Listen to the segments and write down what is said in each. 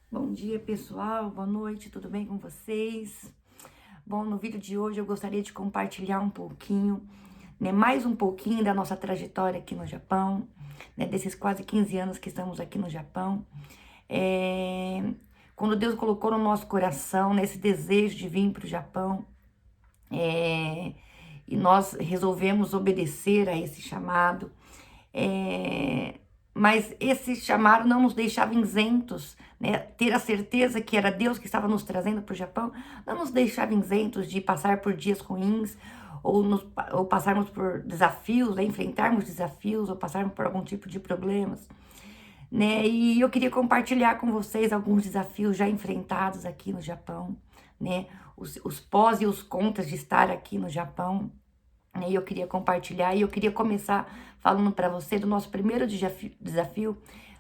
Bom dia, pessoal. Boa noite, tudo bem com vocês? Bom, no vídeo de hoje eu gostaria de compartilhar um pouquinho, mais um pouquinho da nossa trajetória aqui no Japão, desses quase 15 anos que estamos aqui no Japão. É, Quando Deus colocou no nosso coração, esse desejo de vir para o Japão, é, e nós resolvemos obedecer a esse chamado. É, mas esse chamado não nos deixava isentos, né? Ter a certeza que era Deus que estava nos trazendo para o Japão não nos deixava isentos de passar por dias ruins ou passarmos por desafios, né? Enfrentarmos desafios ou passarmos por algum tipo de problemas, né? E eu queria compartilhar com vocês alguns desafios já enfrentados aqui no Japão, né? Os pós e os contras de estar aqui no Japão. E eu queria compartilhar e eu queria começar falando para você do nosso primeiro desafio,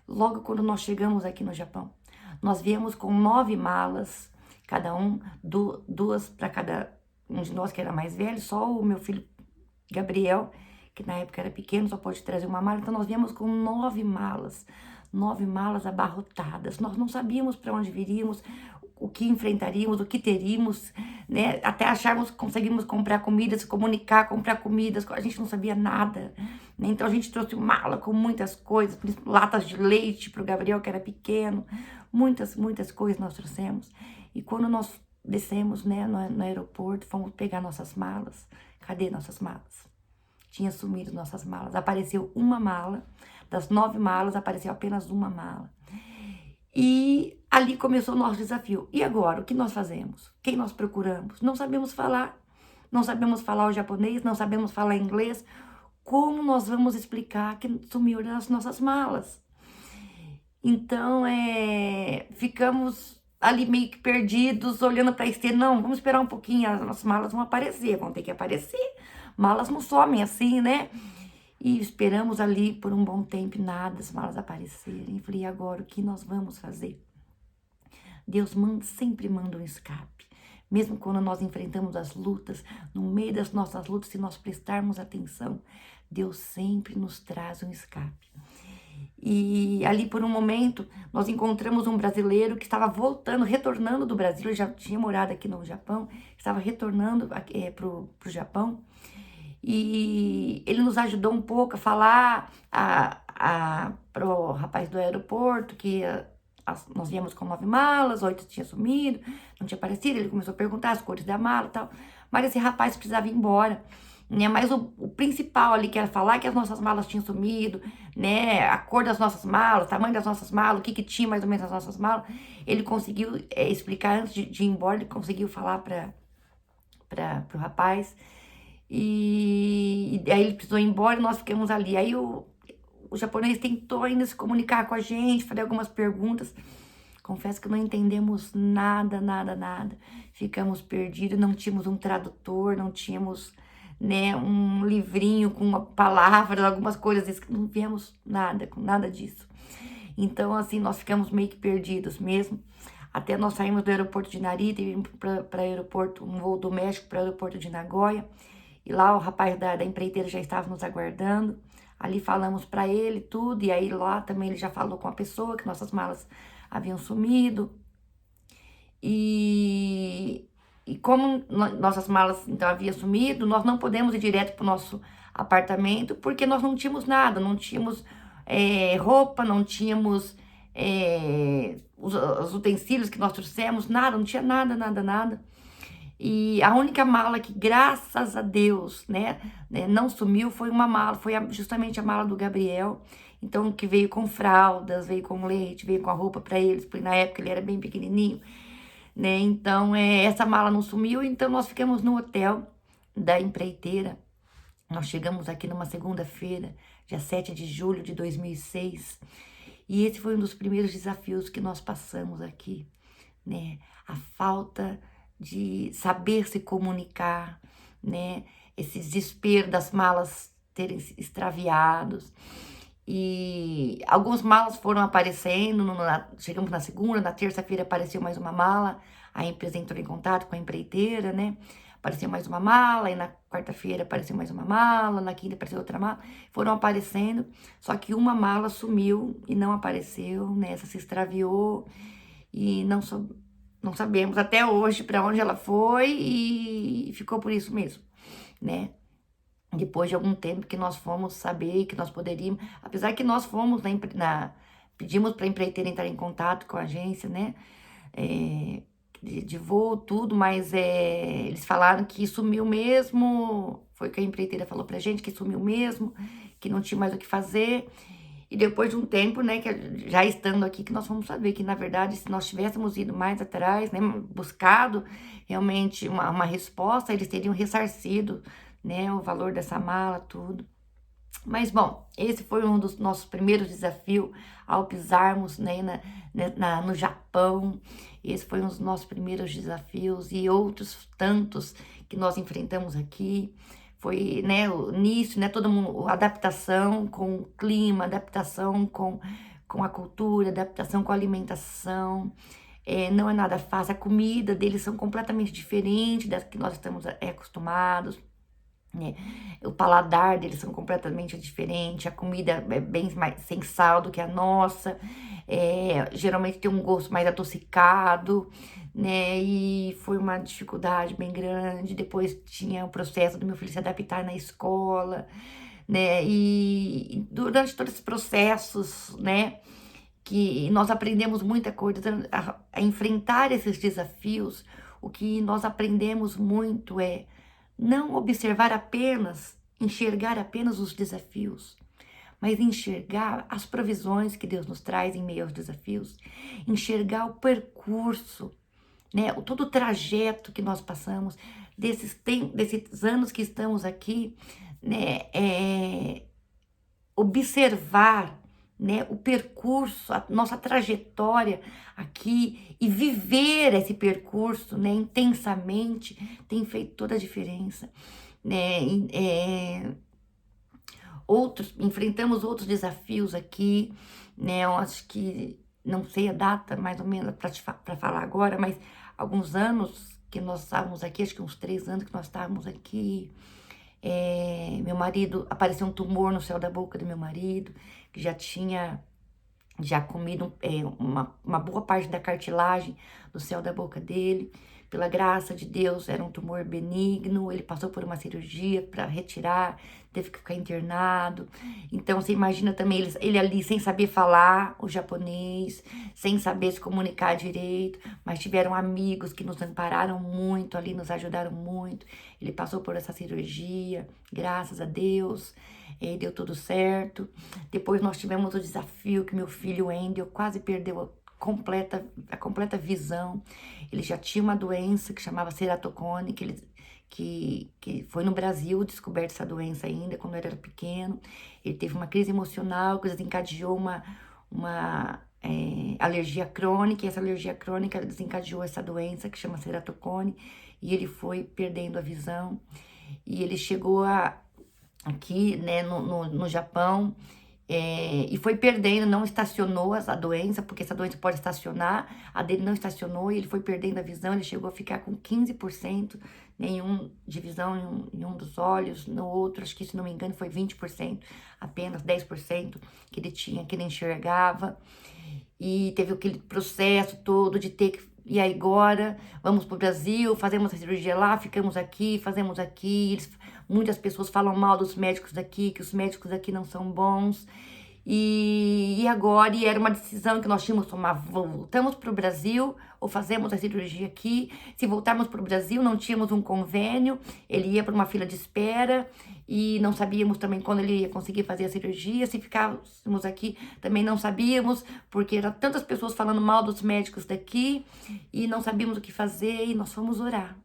logo quando nós chegamos aqui no Japão. Nós viemos com 9 malas, cada um, duas para cada um de nós que era mais velho, só o meu filho Gabriel, que na época era pequeno, só pôde trazer uma mala. Então nós viemos com 9 malas abarrotadas. Nós não sabíamos para onde viríamos, o que enfrentaríamos, o que teríamos, né? Até acharmos que conseguimos comprar comida, se comunicar, comprar comidas, a gente não sabia nada, né? Então a gente trouxe mala com muitas coisas, latas de leite para o Gabriel, que era pequeno, muitas coisas nós trouxemos. E quando nós descemos, né, no aeroporto, fomos pegar nossas malas. Cadê nossas malas? Tinha sumido nossas malas. Apareceu uma mala, das 9 malas, apareceu apenas uma mala. E ali começou o nosso desafio. E agora, o que nós fazemos? Quem nós procuramos? Não sabemos falar. Não sabemos falar o japonês, não sabemos falar inglês. Como nós vamos explicar que sumiram as nossas malas? Então, ficamos ali meio que perdidos, olhando para a esteira. Não, vamos esperar um pouquinho, as nossas malas vão aparecer, vão ter que aparecer. Malas não somem assim, né? E esperamos ali por um bom tempo e nada, as malas aparecerem. Falei, e agora, o que nós vamos fazer? Deus sempre manda um escape. Mesmo quando nós enfrentamos as lutas, no meio das nossas lutas, se nós prestarmos atenção, Deus sempre nos traz um escape. E ali por um momento, nós encontramos um brasileiro que estava voltando, retornando do Brasil, ele já tinha morado aqui no Japão, estava retornando para o Japão. E ele nos ajudou um pouco a falar para o rapaz do aeroporto que nós viemos com 9 malas, 8 tinha sumido, não tinha aparecido. Ele começou a perguntar as cores da mala e tal. Mas esse rapaz precisava ir embora, né? Mas o principal ali que era falar que as nossas malas tinham sumido, né? A cor das nossas malas, o tamanho das nossas malas, o que tinha mais ou menos nas nossas malas. Ele conseguiu explicar antes de ir embora, ele conseguiu falar para o rapaz. E aí ele precisou ir embora e nós ficamos ali. Aí o japonês tentou ainda se comunicar com a gente, fazer algumas perguntas. Confesso que não entendemos nada. Ficamos perdidos, não tínhamos um tradutor, não tínhamos, né, um livrinho com palavras, algumas coisas, não viemos nada, com nada disso. Então, assim, nós ficamos meio que perdidos mesmo. Até nós saímos do aeroporto de Narita e vimos para aeroporto, um voo do México para o aeroporto de Nagoya. E lá o rapaz da empreiteira já estava nos aguardando. Ali falamos para ele tudo. E aí lá também ele já falou com a pessoa que nossas malas haviam sumido. E como nossas malas então haviam sumido, nós não podemos ir direto para o nosso apartamento porque nós não tínhamos nada. Não tínhamos roupa, não tínhamos os utensílios que nós trouxemos, nada, não tinha nada. E a única mala que, graças a Deus, né, não sumiu foi uma mala, foi justamente a mala do Gabriel. Então, que veio com fraldas, veio com leite, veio com a roupa para eles, porque na época ele era bem pequenininho, né? Então, essa mala não sumiu, então nós ficamos no hotel da empreiteira. Nós chegamos aqui numa segunda-feira, dia 7 de julho de 2006. E esse foi um dos primeiros desafios que nós passamos aqui, né? A falta de saber se comunicar, né? Esse desespero das malas terem se extraviados. E algumas malas foram aparecendo, chegamos na segunda, na terça-feira apareceu mais uma mala, a empresa entrou em contato com a empreiteira, né? Apareceu mais uma mala, e na quarta-feira apareceu mais uma mala, na quinta apareceu outra mala, foram aparecendo, só que uma mala sumiu e não apareceu, né? Essa se extraviou. e não sabemos até hoje para onde ela foi e ficou por isso mesmo, né? Depois de algum tempo que nós fomos saber que nós poderíamos, apesar que nós fomos pedimos para a empreiteira entrar em contato com a agência, né? De voo, tudo, mas eles falaram que sumiu mesmo, foi o que a empreiteira falou pra gente, que sumiu mesmo, que não tinha mais o que fazer. E depois de um tempo, né, que já estando aqui, que nós fomos saber que, na verdade, se nós tivéssemos ido mais atrás, né, buscado realmente uma resposta, eles teriam ressarcido, né, o valor dessa mala, tudo. Mas, bom, esse foi um dos nossos primeiros desafios ao pisarmos, né, no Japão. Esse foi um dos nossos primeiros desafios e outros tantos que nós enfrentamos aqui. Foi, né, o início, né, todo mundo, adaptação com o clima, adaptação com a cultura, adaptação com a alimentação. Não é nada fácil, a comida deles são completamente diferente das que nós estamos acostumados. Né? O paladar deles são completamente diferente, a comida é bem mais sem sal do que a nossa, geralmente tem um gosto mais adocicado, né? E foi uma dificuldade bem grande. Depois tinha o processo do meu filho se adaptar na escola, né? E durante todos esses processos, né? Que nós aprendemos muita coisa a enfrentar esses desafios. O que nós aprendemos muito é não observar apenas, enxergar apenas os desafios, mas enxergar as provisões que Deus nos traz em meio aos desafios, enxergar o percurso, né, todo o trajeto que nós passamos, desses anos que estamos aqui, né, observar, né, o percurso, a nossa trajetória aqui e viver esse percurso, né, intensamente, tem feito toda a diferença, né? Enfrentamos outros desafios aqui, né? Eu acho que não sei a data mais ou menos para falar agora, mas alguns anos que nós estávamos aqui, acho que uns 3 anos que nós estávamos aqui. Meu marido, apareceu um tumor no céu da boca do meu marido, que já tinha comido uma boa parte da cartilagem do céu da boca dele. Pela graça de Deus, era um tumor benigno, ele passou por uma cirurgia para retirar, teve que ficar internado. Então, você imagina também ele ali sem saber falar o japonês, sem saber se comunicar direito, mas tiveram amigos que nos ampararam muito ali, nos ajudaram muito. Ele passou por essa cirurgia, graças a Deus, deu tudo certo. Depois nós tivemos o desafio que meu filho Wendel quase perdeu a completa visão. Ele já tinha uma doença que chamava ceratocone, que foi no Brasil descoberta essa doença ainda, quando ele era pequeno. Ele teve uma crise emocional que desencadeou uma alergia crônica, e essa alergia crônica desencadeou essa doença que chama ceratocone, e ele foi perdendo a visão. E ele chegou aqui, né, no Japão, e foi perdendo, não estacionou a doença, porque essa doença pode estacionar, a dele não estacionou e ele foi perdendo a visão. Ele chegou a ficar com 15% de visão em um dos olhos, no outro, acho que se não me engano foi 20%, apenas 10% que ele tinha, que ele enxergava, e teve aquele processo todo de ter que. E aí agora vamos pro Brasil, fazemos a cirurgia lá, ficamos aqui, fazemos aqui. Muitas pessoas falam mal dos médicos daqui, que os médicos daqui não são bons. E agora, era uma decisão que nós tínhamos que tomar. Voltamos para o Brasil ou fazemos a cirurgia aqui? Se voltarmos para o Brasil, não tínhamos um convênio, ele ia para uma fila de espera e não sabíamos também quando ele ia conseguir fazer a cirurgia. Se ficássemos aqui, também não sabíamos, porque eram tantas pessoas falando mal dos médicos daqui e não sabíamos o que fazer, e nós fomos orar.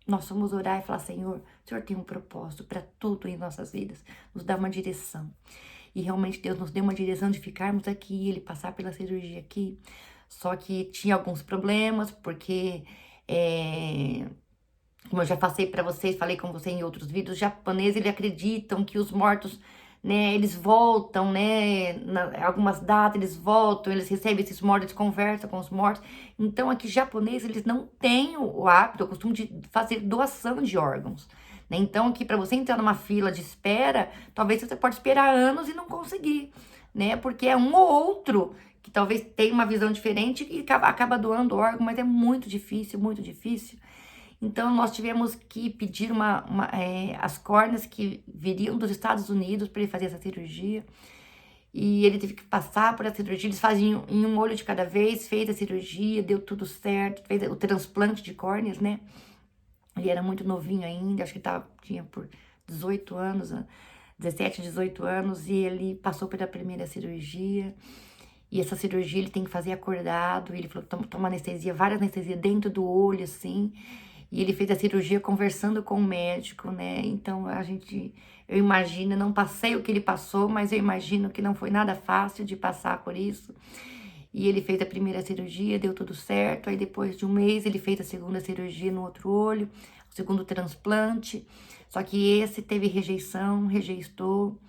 Nós fomos orar e falar: Senhor, o Senhor tem um propósito para tudo em nossas vidas, nos dá uma direção. E realmente Deus nos deu uma direção de ficarmos aqui, ele passar pela cirurgia aqui. Só que tinha alguns problemas, porque, como eu já passei para vocês, falei com vocês em outros vídeos, os japoneses, eles acreditam que os mortos, né, eles voltam, né, algumas datas eles voltam, eles recebem esses mortos, eles conversam com os mortos. Então, aqui, japoneses, eles não têm o hábito, o costume de fazer doação de órgãos. Né? Então, aqui, para você entrar numa fila de espera, talvez você pode esperar anos e não conseguir, né, porque é um ou outro que talvez tenha uma visão diferente e acaba doando órgão, mas é muito difícil, muito difícil. Então, nós tivemos que pedir as córneas que viriam dos Estados Unidos para ele fazer essa cirurgia. E ele teve que passar por essa cirurgia, eles faziam em um olho de cada vez, fez a cirurgia, deu tudo certo, fez o transplante de córneas, né? Ele era muito novinho ainda, acho que tinha por 18 anos, 17, 18 anos, e ele passou pela primeira cirurgia. E essa cirurgia ele tem que fazer acordado, ele falou, toma anestesia, várias anestesias dentro do olho, assim. E ele fez a cirurgia conversando com o médico, né? Então, eu imagino, não passei o que ele passou, mas eu imagino que não foi nada fácil de passar por isso. E ele fez a primeira cirurgia, deu tudo certo. Aí, depois de um mês, ele fez a segunda cirurgia no outro olho, o segundo transplante. Só que esse teve rejeição, rejeitou.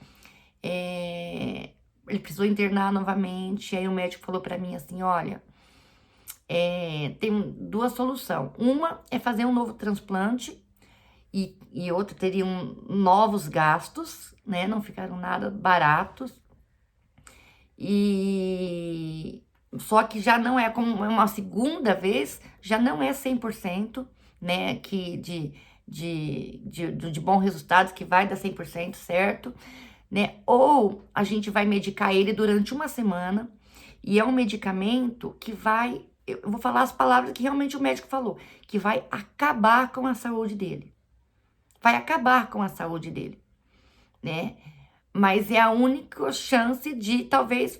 Ele precisou internar novamente. Aí, o médico falou pra mim assim, olha... tem duas soluções. Uma é fazer um novo transplante e outra teriam novos gastos, né? Não ficaram nada baratos. E só que já não é como uma segunda vez, já não é 100%, né? Que de bom resultado, que vai dar 100%, certo? Né? Ou a gente vai medicar ele durante uma semana e é um medicamento que vai... Eu vou falar as palavras que realmente o médico falou, que vai acabar com a saúde dele. Vai acabar com a saúde dele, né? Mas é a única chance de talvez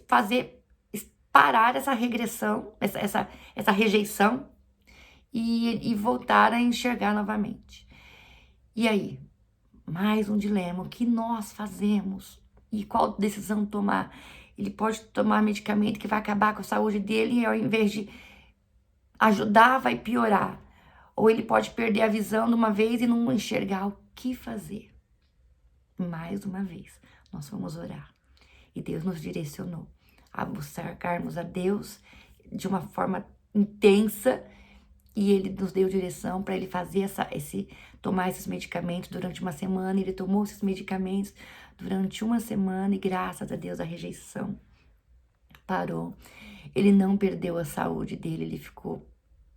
parar essa regressão, essa rejeição e voltar a enxergar novamente. E aí? Mais um dilema, o que nós fazemos? E qual decisão tomar? Ele pode tomar medicamento que vai acabar com a saúde dele e ao invés de ajudar, vai piorar. Ou ele pode perder a visão de uma vez e não enxergar o que fazer. Mais uma vez, nós fomos orar. E Deus nos direcionou a buscarmos a Deus de uma forma intensa. E Ele nos deu direção para ele fazer tomar esses medicamentos durante uma semana. Ele tomou esses medicamentos durante uma semana e graças a Deus a rejeição parou. Ele não perdeu a saúde dele, ele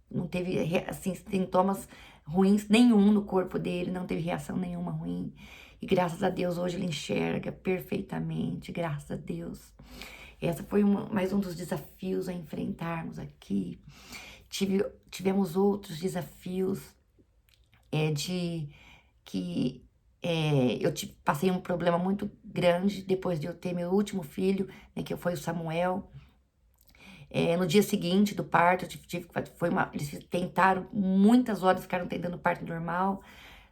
não teve, assim, sintomas ruins nenhum no corpo dele, não teve reação nenhuma ruim. E graças a Deus, hoje ele enxerga perfeitamente, graças a Deus. Essa foi mais um dos desafios a enfrentarmos aqui. Tivemos outros desafios eu passei um problema muito grande depois de eu ter meu último filho, né, que foi o Samuel. No dia seguinte do parto, eles tentaram muitas horas, ficaram tentando parto normal,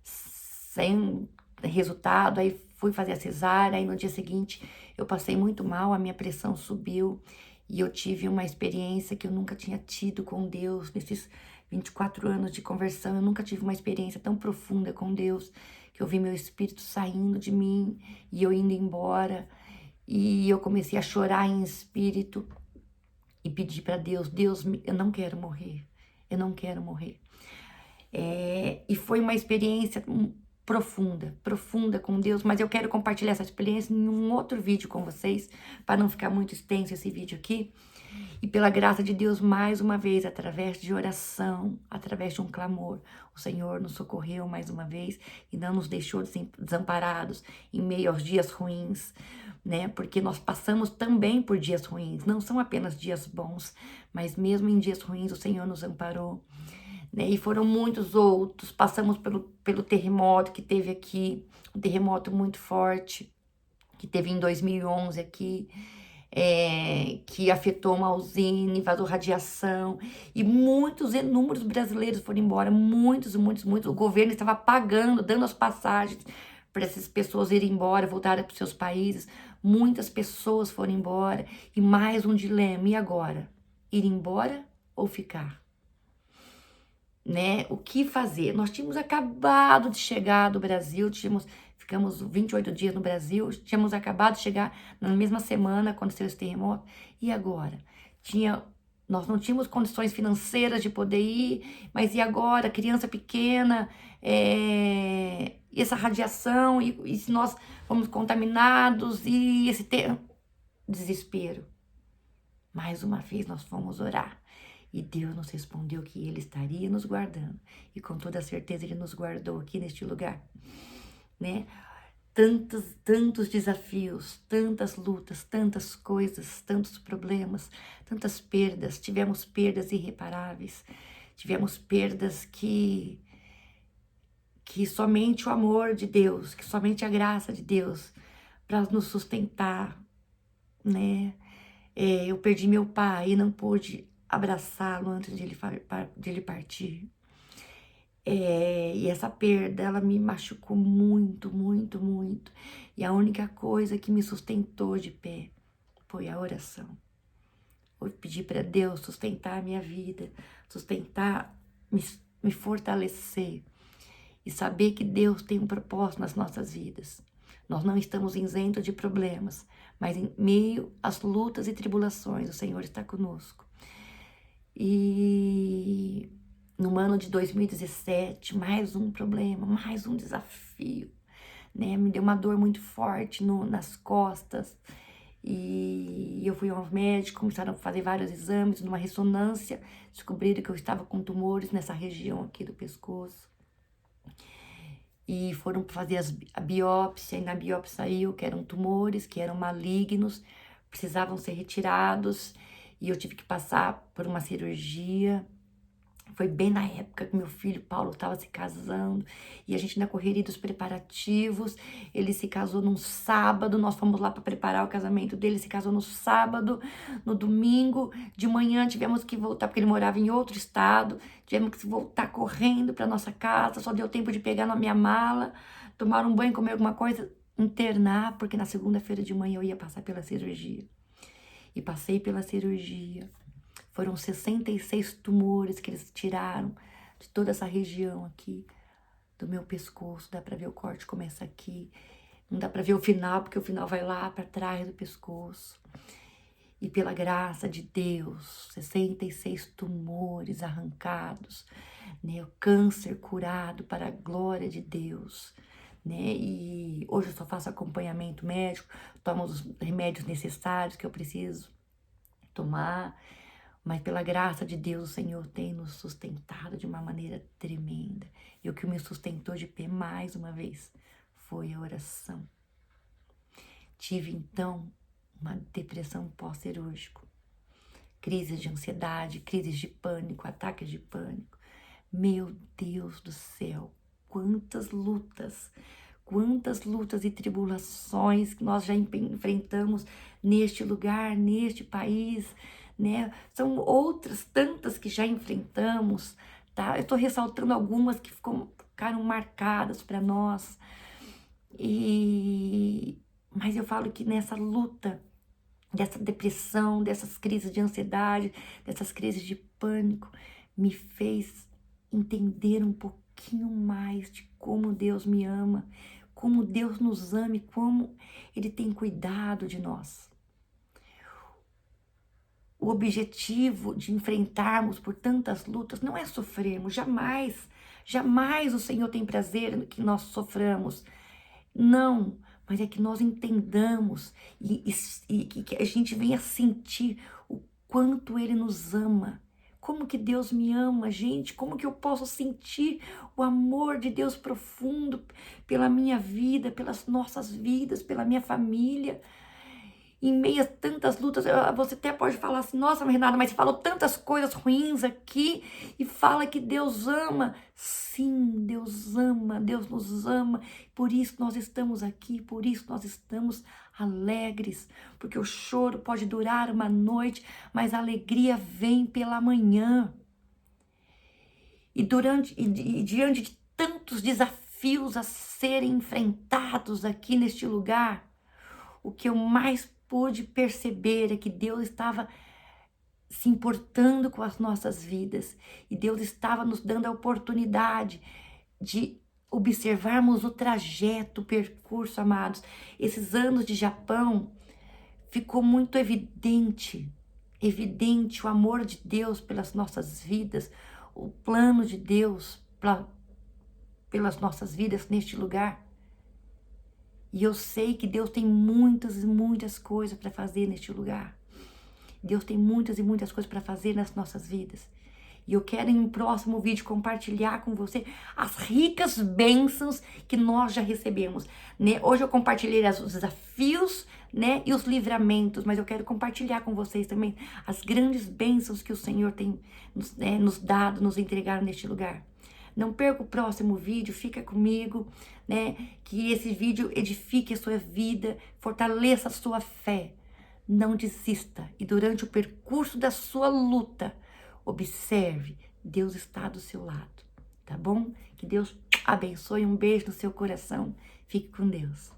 sem resultado. Aí fui fazer a cesárea, aí no dia seguinte eu passei muito mal, a minha pressão subiu e eu tive uma experiência que eu nunca tinha tido com Deus. Nesses 24 anos de conversão, eu nunca tive uma experiência tão profunda com Deus, que eu vi meu espírito saindo de mim e eu indo embora. E eu comecei a chorar em espírito e pedi para Deus, eu não quero morrer, eu não quero morrer. E foi uma experiência profunda com Deus, mas eu quero compartilhar essa experiência em um outro vídeo com vocês, para não ficar muito extenso esse vídeo aqui. E pela graça de Deus, mais uma vez, através de oração, através de um clamor, o Senhor nos socorreu mais uma vez e não nos deixou desamparados em meio aos dias ruins, né? Porque nós passamos também por dias ruins, não são apenas dias bons, mas mesmo em dias ruins o Senhor nos amparou, né? E foram muitos outros. Passamos pelo terremoto que teve aqui, um terremoto muito forte, que teve em 2011 aqui, que afetou uma usina, vazou radiação, e inúmeros brasileiros foram embora, muitos. O governo estava pagando, dando as passagens para essas pessoas irem embora, voltarem para os seus países. Muitas pessoas foram embora, e mais um dilema, e agora? Ir embora ou ficar? Né? O que fazer? Nós tínhamos acabado de chegar do Brasil, ficamos 28 dias no Brasil, tínhamos acabado de chegar na mesma semana, aconteceu esse terremoto, e agora? Nós não tínhamos condições financeiras de poder ir, mas e agora? Criança pequena, essa radiação, e se nós fomos contaminados, e desespero. Mais uma vez nós fomos orar. E Deus nos respondeu que Ele estaria nos guardando. E com toda certeza Ele nos guardou aqui neste lugar, né? Tantos desafios, tantas lutas, tantas coisas, tantos problemas, tantas perdas. Tivemos perdas irreparáveis. Tivemos perdas que somente o amor de Deus, que somente a graça de Deus para nos sustentar, né? Eu perdi meu pai e não pude abraçá-lo antes de ele partir. E essa perda, ela me machucou muito, muito, muito. E a única coisa que me sustentou de pé foi a oração. Eu pedi para Deus sustentar a minha vida, sustentar, me fortalecer e saber que Deus tem um propósito nas nossas vidas. Nós não estamos isentos de problemas, mas em meio às lutas e tribulações, o Senhor está conosco. E no ano de 2017, mais um problema, mais um desafio, né? Me deu uma dor muito forte nas costas. E eu fui aos médicos, começaram a fazer vários exames, numa ressonância, descobriram que eu estava com tumores nessa região aqui do pescoço. E foram fazer a biópsia, e na biópsia saiu que eram tumores, que eram malignos, precisavam ser retirados, e eu tive que passar por uma cirurgia. Foi bem na época que meu filho Paulo estava se casando, e a gente na correria dos preparativos. Ele se casou num sábado, nós fomos lá para preparar o casamento dele, se casou no sábado. No domingo de manhã tivemos que voltar, porque ele morava em outro estado, tivemos que voltar correndo para nossa casa, só deu tempo de pegar na minha mala, tomar um banho, comer alguma coisa, internar, porque na segunda-feira de manhã eu ia passar pela cirurgia. E passei pela cirurgia. Foram 66 tumores que eles tiraram de toda essa região aqui do meu pescoço. Dá pra ver o corte começa aqui. Não dá pra ver o final, porque o final vai lá pra trás do pescoço. E pela graça de Deus, 66 tumores arrancados, né? O câncer curado para a glória de Deus, né? E hoje eu só faço acompanhamento médico, tomo os remédios necessários que eu preciso tomar. Mas pela graça de Deus, o Senhor tem nos sustentado de uma maneira tremenda. E o que me sustentou de pé mais uma vez foi a oração. Tive então uma depressão pós-cirúrgico, crises de ansiedade, crises de pânico, ataques de pânico. Meu Deus do céu, quantas lutas e tribulações que nós já enfrentamos neste lugar, neste país, né? São outras tantas que já enfrentamos, tá? Eu tô ressaltando algumas que ficaram marcadas para nós. Mas eu falo que nessa luta, dessa depressão, dessas crises de ansiedade, dessas crises de pânico, me fez entender um pouquinho mais de como Deus me ama, como Deus nos ama e como Ele tem cuidado de nós. O objetivo de enfrentarmos por tantas lutas não é sofrermos, jamais o Senhor tem prazer que nós soframos. Não, mas é que nós entendamos e que a gente venha sentir o quanto Ele nos ama. Como que Deus me ama, gente? Como que eu posso sentir o amor de Deus profundo pela minha vida, pelas nossas vidas, pela minha família? Em meio a tantas lutas, você até pode falar assim, nossa, Renata, mas você falou tantas coisas ruins aqui e fala que Deus ama. Sim, Deus ama, Deus nos ama, por isso nós estamos aqui, por isso nós estamos alegres, porque o choro pode durar uma noite, mas a alegria vem pela manhã. E diante de tantos desafios a serem enfrentados aqui neste lugar, o que eu mais pude perceber é que Deus estava se importando com as nossas vidas e Deus estava nos dando a oportunidade de observarmos o trajeto, o percurso, amados. Esses anos de Japão ficou muito evidente o amor de Deus pelas nossas vidas, o plano de Deus pelas nossas vidas neste lugar. E eu sei que Deus tem muitas e muitas coisas para fazer neste lugar. Deus tem muitas e muitas coisas para fazer nas nossas vidas. E eu quero em um próximo vídeo compartilhar com você as ricas bênçãos que nós já recebemos, né? Hoje eu compartilhei os desafios, né, e os livramentos, mas eu quero compartilhar com vocês também as grandes bênçãos que o Senhor tem nos dado, nos entregado neste lugar. Não perca o próximo vídeo, fica comigo, né? Que esse vídeo edifique a sua vida, fortaleça a sua fé. Não desista e durante o percurso da sua luta, observe, Deus está do seu lado, tá bom? Que Deus abençoe, um beijo no seu coração, fique com Deus.